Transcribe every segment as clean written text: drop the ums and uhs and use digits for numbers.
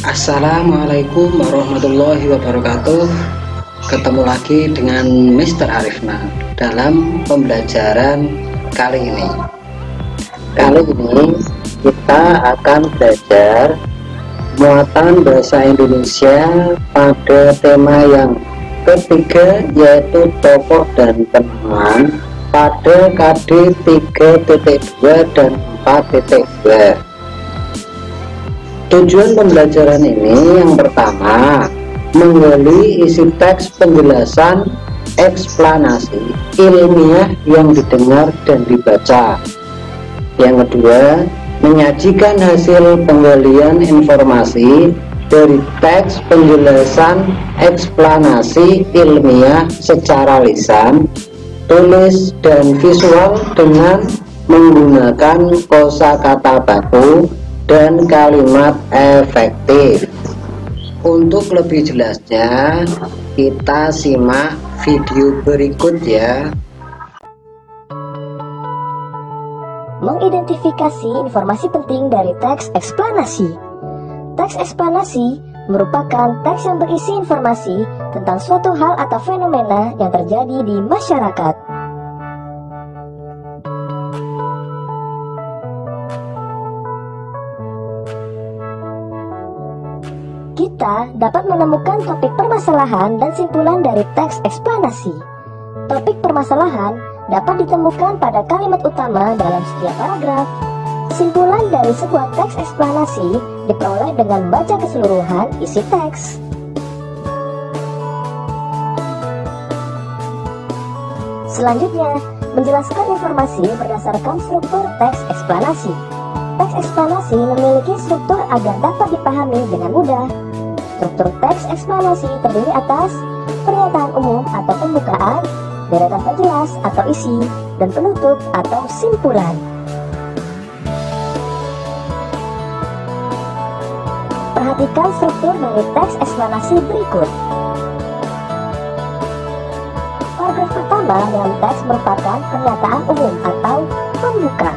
Assalamualaikum warahmatullahi wabarakatuh. Ketemu lagi dengan Mr. Arifna dalam pembelajaran kali ini. Kali ini kita akan belajar muatan bahasa Indonesia pada tema yang ketiga, yaitu tokoh dan penamaan pada KD 3.2 dan 4.2. Tujuan pembelajaran ini yang pertama, menggali isi teks penjelasan eksplanasi ilmiah yang didengar dan dibaca. Yang kedua, menyajikan hasil penggalian informasi dari teks penjelasan eksplanasi ilmiah secara lisan, tulis, dan visual dengan menggunakan kosakata baku dan kalimat efektif. Untuk lebih jelasnya, kita simak video berikut ya. Mengidentifikasi informasi penting dari teks eksplanasi. Teks eksplanasi merupakan teks yang berisi informasi tentang suatu hal atau fenomena yang terjadi di masyarakat. Kita dapat menemukan topik permasalahan dan simpulan dari teks eksplanasi. Topik permasalahan dapat ditemukan pada kalimat utama dalam setiap paragraf. Simpulan dari sebuah teks eksplanasi diperoleh dengan membaca keseluruhan isi teks. Selanjutnya, menjelaskan informasi berdasarkan struktur teks eksplanasi. Teks eksplanasi memiliki struktur agar dapat dipahami dengan mudah. Struktur teks eksplanasi terdiri atas pernyataan umum atau pembukaan, deretan penjelas atau isi, dan penutup atau simpulan. Perhatikan struktur dari teks eksplanasi berikut. Paragraf pertama dalam teks merupakan pernyataan umum atau pembuka.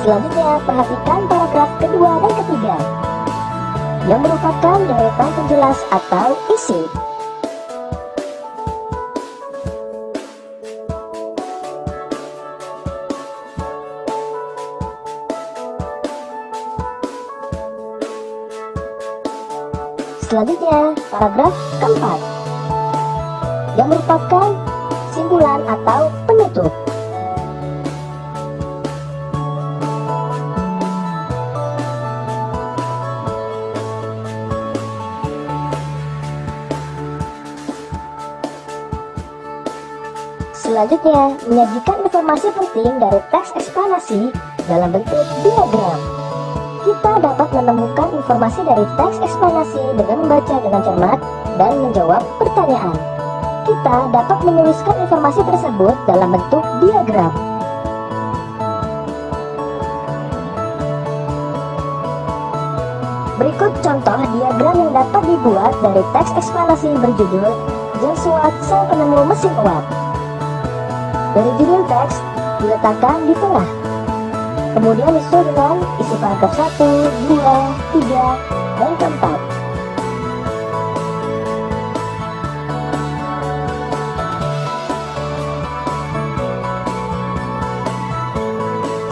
Selanjutnya, perhatikan paragraf kedua dan ketiga yang merupakan deretan penjelas atau isi. Selanjutnya, paragraf keempat yang merupakan simpulan atau penutup. Selanjutnya, menyajikan informasi penting dari teks eksplanasi dalam bentuk diagram. Kita dapat menemukan informasi dari teks eksplanasi dengan membaca dengan cermat dan menjawab pertanyaan. Kita dapat menuliskan informasi tersebut dalam bentuk diagram. Berikut contoh diagram yang dapat dibuat dari teks eksplanasi berjudul Joshua, sang penemu mesin uap. Dari judul teks diletakkan di tengah. Kemudian disusul dengan isi paragraf 1, 2, 3, dan keempat.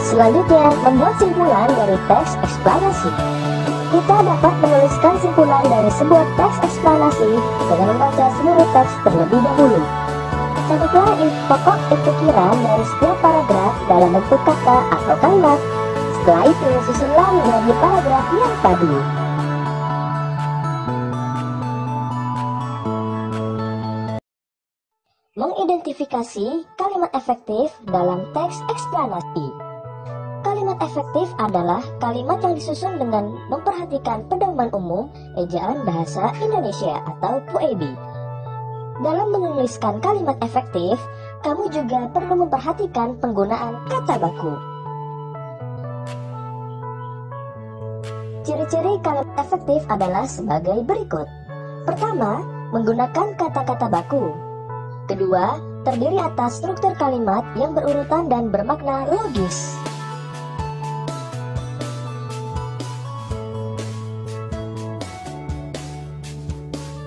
Selanjutnya, membuat simpulan dari teks eksplanasi. Kita dapat menuliskan simpulan dari sebuah teks eksplanasi dengan membaca seluruh teks terlebih dahulu. Catatlah pokok pikiran dari setiap paragraf dalam bentuk kata atau kalimat. Setelah itu, susunlah menjadi paragraf yang padu. Mengidentifikasi kalimat efektif dalam teks eksplanasi. Kalimat efektif adalah kalimat yang disusun dengan memperhatikan pedoman umum ejaan bahasa Indonesia atau PUEB. Dalam menuliskan kalimat efektif, kamu juga perlu memperhatikan penggunaan kata baku. Ciri-ciri kalimat efektif adalah sebagai berikut. Pertama, menggunakan kata-kata baku. Kedua, terdiri atas struktur kalimat yang berurutan dan bermakna logis.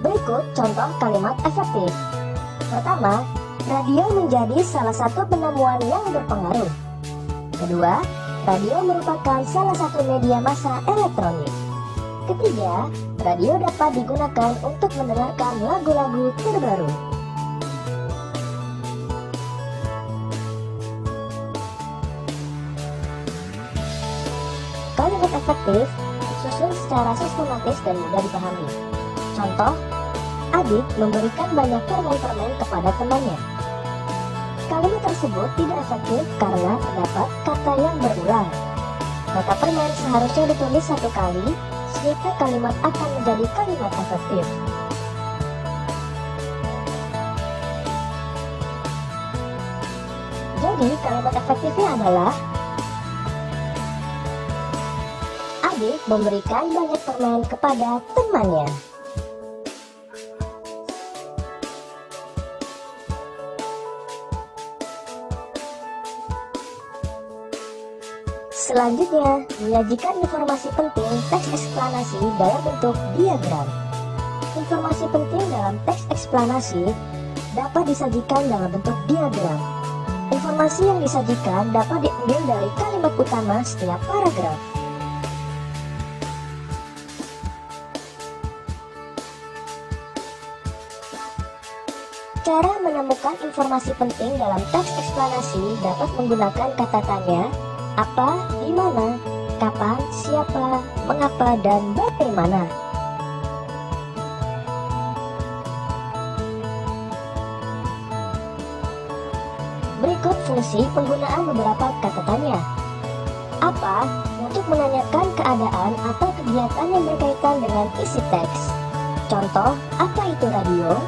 Berikut contoh kalimat efektif. Pertama, radio menjadi salah satu penemuan yang berpengaruh. Kedua, radio merupakan salah satu media massa elektronik. Ketiga, radio dapat digunakan untuk mendengarkan lagu-lagu terbaru. Kalimat efektif disusun secara sistematis dan mudah dipahami. Contoh, adik memberikan banyak permen-permen kepada temannya. Kalimat tersebut tidak efektif karena terdapat kata yang berulang. Kata permen seharusnya ditulis satu kali, sehingga kalimat akan menjadi kalimat efektif. Jadi, kalimat efektifnya adalah adik memberikan banyak permen kepada temannya. Selanjutnya, menyajikan informasi penting teks eksplanasi dalam bentuk diagram. Informasi penting dalam teks eksplanasi dapat disajikan dalam bentuk diagram. Informasi yang disajikan dapat diambil dari kalimat utama setiap paragraf. Cara menemukan informasi penting dalam teks eksplanasi dapat menggunakan kata tanya, apa, di mana, kapan, siapa, mengapa, dan bagaimana. Berikut fungsi penggunaan beberapa kata tanya. Apa, untuk menanyakan keadaan atau kegiatan yang berkaitan dengan isi teks. Contoh, apa itu radio?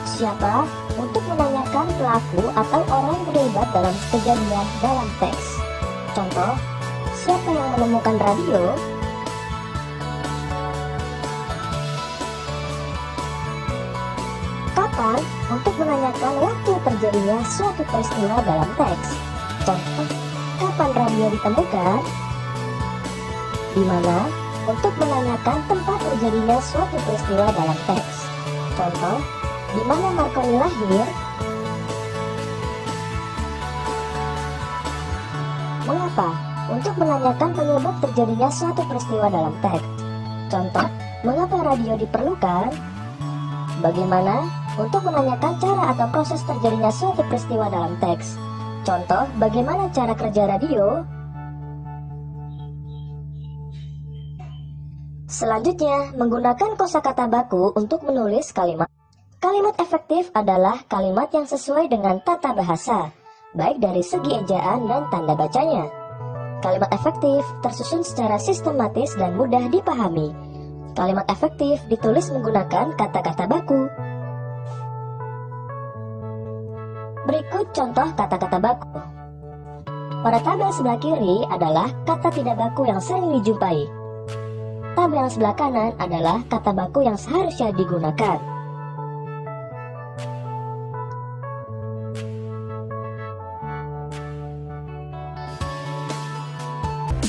Siapa, untuk menanyakan pelaku atau orang yang terlibat dalam kejadian dalam teks. Contoh, siapa yang menemukan radio? Kapan, untuk menanyakan waktu terjadinya suatu peristiwa dalam teks. Contoh, kapan radio ditemukan? Di mana, untuk menanyakan tempat terjadinya suatu peristiwa dalam teks. Contoh, di mana Marconi lahir? Mengapa? Untuk menanyakan penyebab terjadinya suatu peristiwa dalam teks. Contoh, mengapa radio diperlukan? Bagaimana? Untuk menanyakan cara atau proses terjadinya suatu peristiwa dalam teks. Contoh, bagaimana cara kerja radio? Selanjutnya, menggunakan kosakata baku untuk menulis kalimat. Kalimat efektif adalah kalimat yang sesuai dengan tata bahasa, baik dari segi ejaan dan tanda bacanya. Kalimat efektif tersusun secara sistematis dan mudah dipahami. Kalimat efektif ditulis menggunakan kata-kata baku. Berikut contoh kata-kata baku. Pada tabel sebelah kiri adalah kata tidak baku yang sering dijumpai. Tabel yang sebelah kanan adalah kata baku yang seharusnya digunakan.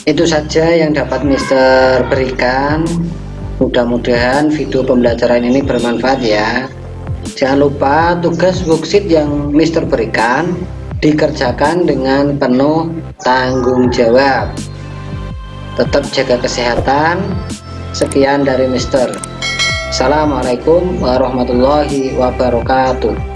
Itu saja yang dapat Mister berikan. Mudah-mudahan video pembelajaran ini bermanfaat ya. Jangan lupa tugas worksheet yang Mister berikan dikerjakan dengan penuh tanggung jawab. Tetap jaga kesehatan. Sekian dari Mister. Assalamualaikum warahmatullahi wabarakatuh.